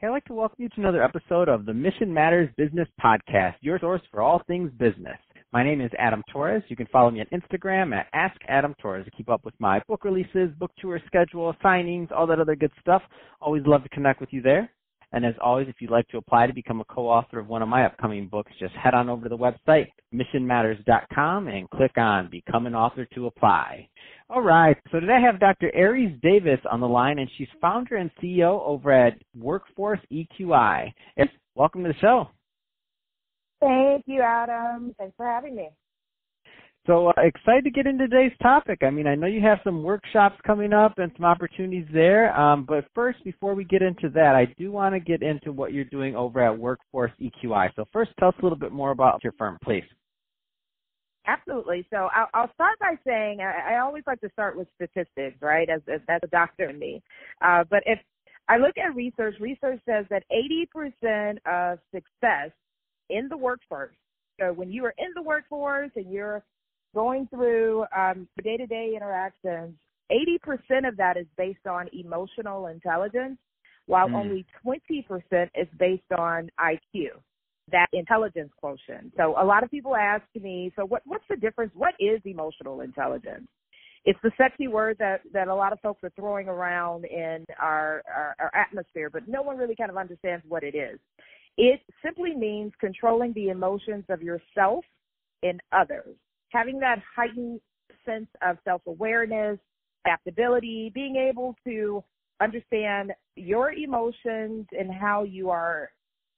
Hey, I'd like to welcome you to another episode of the Mission Matters Business Podcast, your source for all things business. My name is Adam Torres. You can follow me on Instagram at AskAdamTorres to keep up with my book releases, book tour schedule, signings, all that other good stuff. Always love to connect with you there. And as always, if you'd like to apply to become a co-author of one of my upcoming books, just head on over to the website, missionmatters.com, and click on Become an Author to apply. All right, so today I have Dr. Airies Davis on the line, and she's founder and CEO over at Workforce EQI. Welcome to the show. Thank you, Adam. Thanks for having me. So excited to get into today's topic. I mean, I know you have some workshops coming up and some opportunities there, but first, before we get into that, I do want to get into what you're doing over at Workforce EQI. So first, tell us a little bit more about your firm, please. Absolutely. So I'll start by saying I always like to start with statistics, right, as a doctor in me. But if I look at research says that 80% of success in the workforce, so when you are in the workforce and you're going through day-to-day interactions, 80% of that is based on emotional intelligence, while only 20% is based on IQ, that intelligence quotient. So a lot of people ask me, so what's the difference? What is emotional intelligence? It's the sexy word that a lot of folks are throwing around in our atmosphere, but no one really kind of understands what it is. It simply means controlling the emotions of yourself and others, having that heightened sense of self-awareness, adaptability, being able to understand your emotions and how you are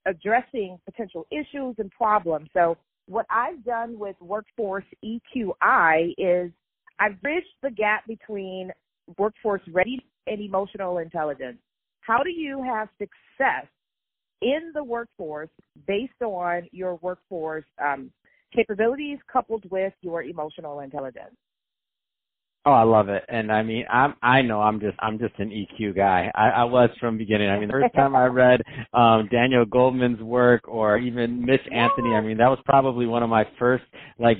addressing potential issues and problems. So what I've done with Workforce EQI is I've bridged the gap between workforce readiness and emotional intelligence. How do you have success in the workforce based on your workforce capabilities coupled with your emotional intelligence? Oh, I love it. And I mean, I know I'm just an EQ guy. I was from the beginning. I mean, the first time I read Daniel Goleman's work or even Mitch Anthony, I mean, that was probably one of my first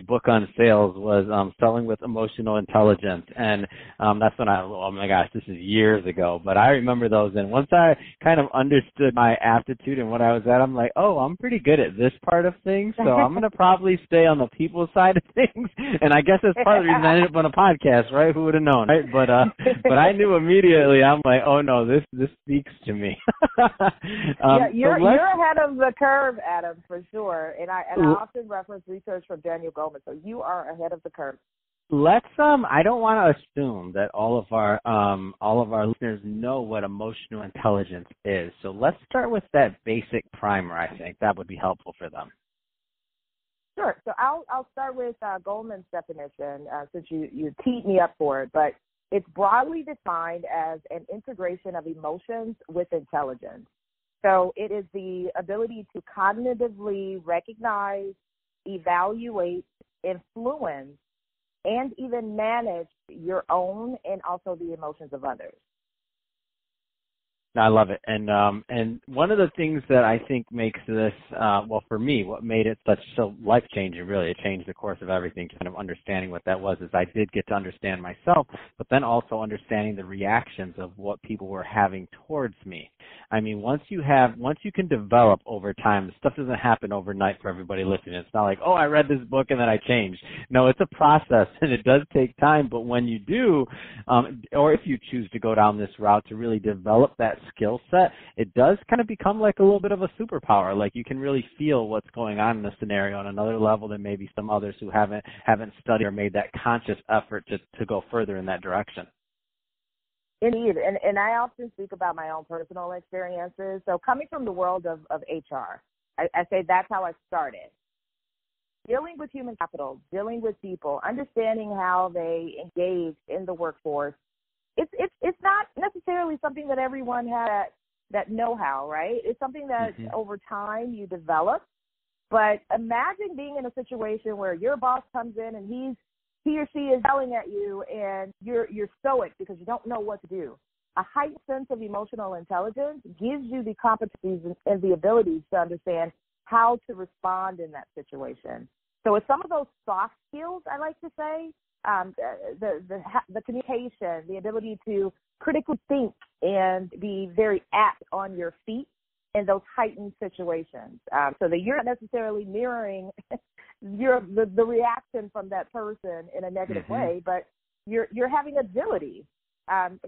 book on sales was Selling with Emotional Intelligence. And that's when oh my gosh, this is years ago, but I remember those. And once I kind of understood my aptitude and what I was at, I'm like, oh, I'm pretty good at this part of things. So I'm going to probably stay on the people side of things. And I guess that's part of the reason I ended up on a podcast. Right? Who would have known? Right? But I knew immediately. I'm like, oh no, this speaks to me. You're ahead of the curve, Adam, for sure. And I often reference research from Daniel Goleman. So you are ahead of the curve. Let's I don't want to assume that all of our listeners know what emotional intelligence is. So let's start with that basic primer. I think that would be helpful for them. Sure. So I'll start with Goleman's definition since you teed me up for it, but it's broadly defined as an integration of emotions with intelligence. So it is the ability to cognitively recognize, evaluate, influence, and even manage your own and also the emotions of others. I love it. And one of the things that I think makes this, for me, what made it so life-changing, really, it changed the course of everything, kind of understanding what that was, is I did get to understand myself, but then also understanding the reactions of what people were having towards me. I mean, once you can develop over time, stuff doesn't happen overnight for everybody listening. It's not like, oh, I read this book and then I changed. No, it's a process and it does take time, but when you do, or if you choose to go down this route to really develop that skill set, it does kind of become like a little bit of a superpower. Like you can really feel what's going on in the scenario on another level than maybe some others who haven't studied or made that conscious effort to go further in that direction. Indeed, and I often speak about my own personal experiences. So coming from the world of HR, I say that's how I started. Dealing with human capital, dealing with people, understanding how they engage in the workforce. It's not necessarily something that everyone has that know-how, right? It's something that over time you develop. But imagine being in a situation where your boss comes in and he or she is yelling at you and you're stoic because you don't know what to do. A heightened sense of emotional intelligence gives you the competencies and the abilities to understand how to respond in that situation. So it's some of those soft skills, I like to say, the communication, the ability to critically think and be very apt on your feet in those heightened situations, so that you're not necessarily mirroring the reaction from that person in a negative way, but you're having agility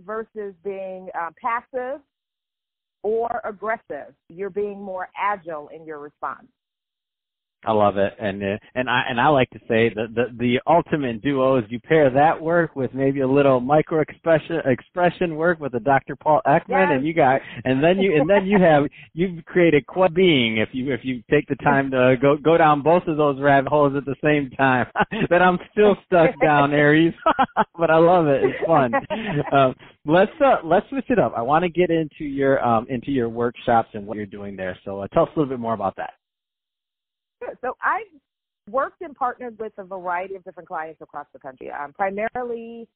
versus being passive or aggressive. You're being more agile in your response. I love it, and I like to say the ultimate duo is you pair that work with maybe a little micro expression work with a Dr. Paul Ekman, yes. and then you've created quite a being if you take the time to go down both of those rabbit holes at the same time. That I'm still stuck down, Airies, but I love it. It's fun. Let's switch it up. I want to get into your workshops and what you're doing there. So tell us a little bit more about that. So I've worked and partnered with a variety of different clients across the country, primarily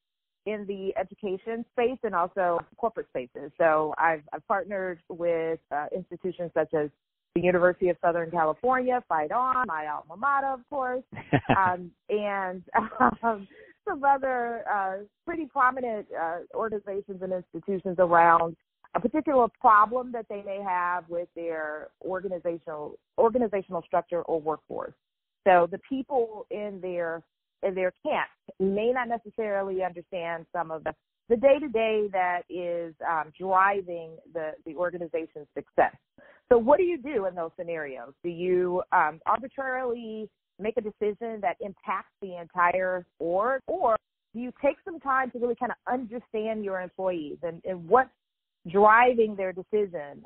in the education space and also corporate spaces. So I've partnered with institutions such as the University of Southern California, Fight On, my alma mater, of course, and some other pretty prominent organizations and institutions around a particular problem that they may have with their organizational structure or workforce. So the people in their camp may not necessarily understand some of the day-to-day that is driving the organization's success. So what do you do in those scenarios? Do you arbitrarily make a decision that impacts the entire org, or do you take some time to really kind of understand your employees and what's driving their decision?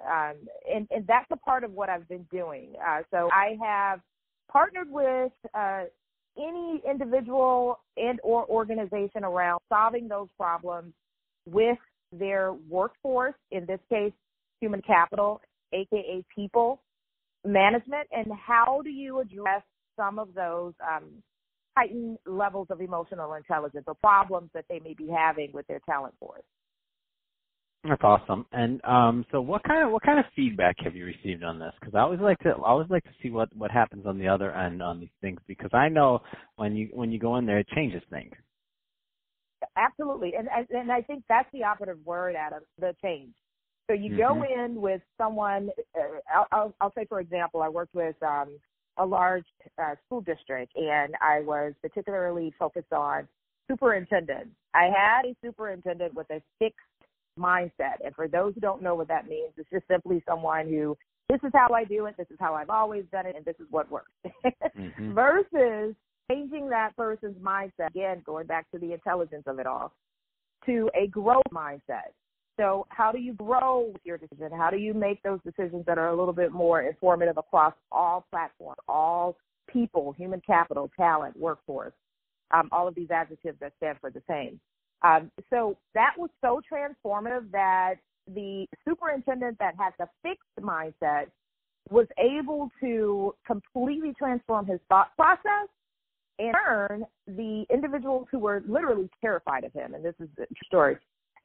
And that's a part of what I've been doing. So I have partnered with any individual and or organization around solving those problems with their workforce, in this case, human capital, aka people management, and how do you address some of those heightened levels of emotional intelligence or problems that they may be having with their talent force. That's awesome. And so what kind of feedback have you received on this? Because I always like to see what happens on the other end on these things, because I know when you go in there, it changes things. Absolutely, and I think that's the operative word, Adam, the change. So you go in with someone. I'll say, for example, I worked with a large school district, and I was particularly focused on superintendent. I had a superintendent with a fixed mindset. And for those who don't know what that means, it's just simply someone who, this is how I do it, this is how I've always done it, and this is what works. Versus changing that person's mindset, again, going back to the intelligence of it all, to a growth mindset. So how do you grow with your decision? How do you make those decisions that are a little bit more informative across all platforms, all people, human capital, talent, workforce, all of these adjectives that stand for the same? So that was so transformative that the superintendent that had the fixed mindset was able to completely transform his thought process and turn the individuals who were literally terrified of him, and this is the story,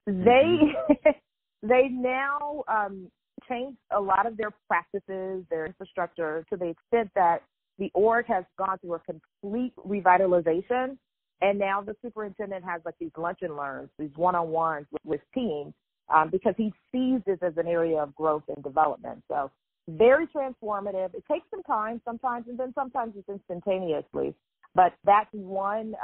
they now changed a lot of their practices, their infrastructure, to the extent that the org has gone through a complete revitalization. And now the superintendent has like these lunch and learns, these one-on-ones with teams, because he sees this as an area of growth and development. So very transformative. It takes some time sometimes, and then sometimes it's instantaneously. But that's one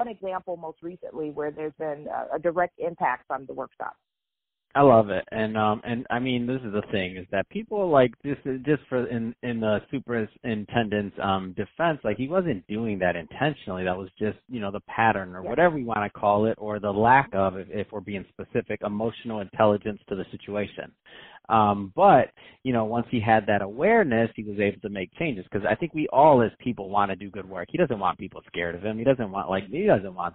example most recently where there's been a direct impact from the workshop. I love it, and I mean, this is the thing, is that people like this, just for in the superintendent's defense, like he wasn't doing that intentionally. That was just, the pattern or whatever you want to call it, or the lack of, if we're being specific, emotional intelligence to the situation. But once he had that awareness, he was able to make changes, because I think we all as people want to do good work. He doesn't want people scared of him. He doesn't want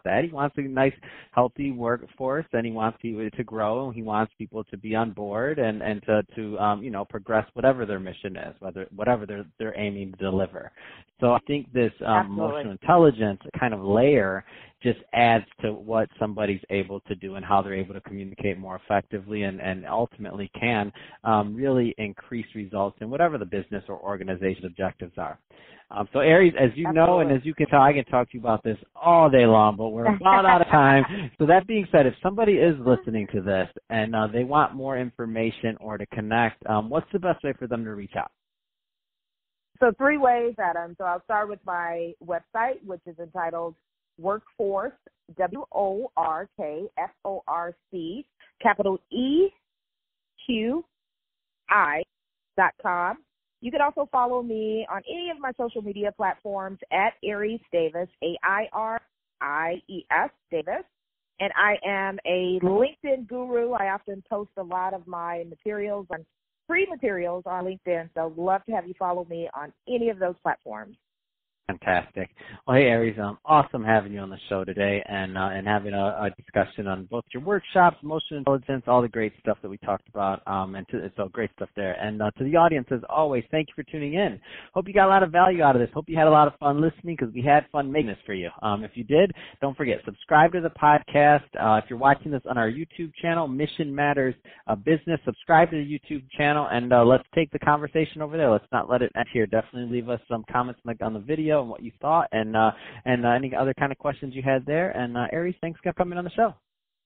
that. He wants a nice, healthy workforce, and he wants people to grow. He wants people to be on board and to progress whatever their mission is, whatever they're aiming to deliver. So I think this emotional intelligence kind of layer just adds to what somebody's able to do and how they're able to communicate more effectively and ultimately can really increase results in whatever the business or organization objectives are. So Airies, as you know, and as you can tell, I can talk to you about this all day long, but we're about out of time. So that being said, if somebody is listening to this and they want more information or to connect, what's the best way for them to reach out? So 3 ways, Adam. So I'll start with my website, which is entitled Workforce, WORKFORC, capital EQI.com. You can also follow me on any of my social media platforms at Airies Davis, AIRIES Davis. And I am a LinkedIn guru. I often post a lot of my materials and free materials on LinkedIn. So love to have you follow me on any of those platforms. Fantastic. Well, hey, Airies, awesome having you on the show today and having a discussion on both your workshops, emotional intelligence, all the great stuff that we talked about, so great stuff there. And to the audience, as always, thank you for tuning in. Hope you got a lot of value out of this. Hope you had a lot of fun listening because we had fun making this for you. If you did, don't forget, subscribe to the podcast. If you're watching this on our YouTube channel, Mission Matters Business, subscribe to the YouTube channel, and let's take the conversation over there. Let's not let it end here. Definitely leave us some comments on the video and what you thought, and any other kind of questions you had there. And Airies, thanks for coming on the show.